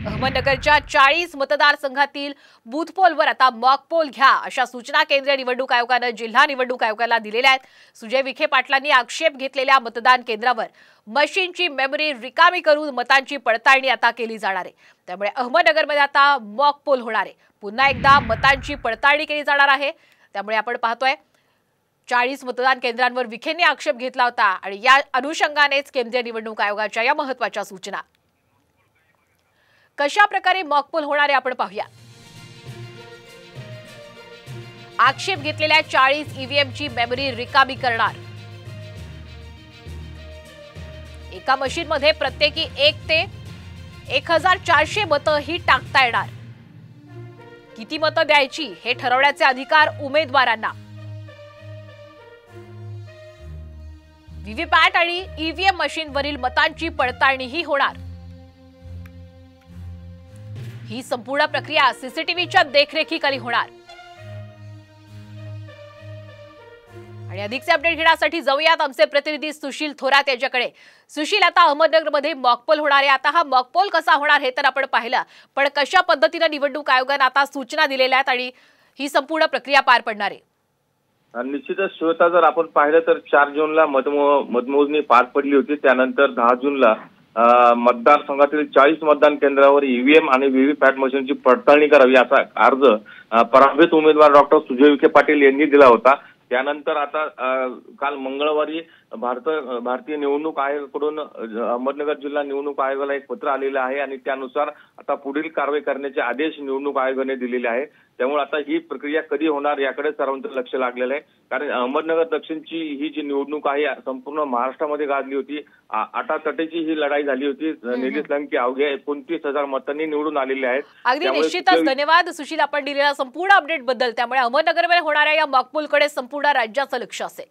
अहमदनगरच्या 40 मतदारसंघातील बूथ पोलवर आता मॉक पोल घ्या अशा सूचना केंद्रीय निवडणूक आयोगाने जिल्हा निवडणूक आयोगाला दिलेल्या आहेत। सुजय विखे पाटलांनी आक्षेप घेतलेल्या मतदान केंद्रावर मशीनची मेमरी रिकामी करून मतांची पडताळणी आता केली जाणार आहे। त्यामुळे अहमदनगरमध्ये आता मॉक पोल होणार आहे। पुन्हा एकदा मतांची पडताळणी केली जाणार आहे। त्यामुळे आपण पाहतोय 40 मतदान केंद्रांवर विखेंनी आक्षेप घेतला होता आणि या अनुषंगानेच केंद्रीय निवडणूक आयोगाच्या या महत्त्वाच्या सूचना। कशा प्रकारे मॉक पोल होणार आहे आपण पाहूया। आक्षेप घेतलेल्या 40 ईव्हीएमची मेमरी रिकामी करणार। एका मशीनमध्ये प्रत्येकी 1 ते 1400 मतं ही टाकता येणार। किती मतं द्यायची हे ठरवण्याचे अधिकार उमेदवारांना। व्हीव्हीपॅट आणि ईव्हीएम मशीनवरील मतांची पडताळणीही होणार। ही संपूर्ण प्रक्रिया सीसीटीव्हीच्या देखरेखीखाली होणार। आणि अधिकचे अपडेट घेण्यासाठी जाऊयात आमचे प्रतिनिधी सुशील थोरात यांच्याकडे। सुशील, आता अहमदनगरमध्ये मॉकपोल होणार आहे। आता हा मॉकपोल कसा होणार हे तर आपण पाहिलं, पण कशा पद्धतीने निवडणूक आयोगाने आता सूचना दिलेल्या आहेत आणि ही संपूर्ण प्रक्रिया पार पडणार आहे? निश्चितच श्वेता, जर आपण पाहिलं तर 4 जूनला मतमोजणी पार पडली होती। त्यानंतर 10 जूनला मतदारसंघातील 40 मतदान केंद्रावर ईव्हीएम आणि व्हीव्हीपॅट मशीनची पडताळणी करावी असा अर्ज पराभूत उमेदवार डॉक्टर सुजय विखे पाटील यांनी दिला होता। त्यानंतर आता काल मंगळवारी भारतीय निवडणूक आयोगाकडून अहमदनगर जिल्हा निवडणूक आयोगाला एक पत्र आलेलं आहे आणि त्यानुसार आता पुढील कारवाई करण्याचे आदेश निवडणूक आयोगाने दिलेले आहे। त्यामुळे आता ही प्रक्रिया कधी होणार याकडे सर्वांचं लक्ष लागलेलं आहे। कारण अहमदनगर दक्षिणची ही जी निवडणूक आहे संपूर्ण महाराष्ट्रामध्ये गाजली होती। आटातटीची ही लढाई झाली होती। निलेश लंके अवघ्या 29,000 मतांनी निवडून आलेले आहेत। अगदी निश्चितच धन्यवाद सुशील, आपण दिलेल्या संपूर्ण अपडेट बद्दल। त्यामुळे अहमदनगरमध्ये होणाऱ्या या मॉकपोलकडे संपूर्ण राज्याचं लक्ष असेल।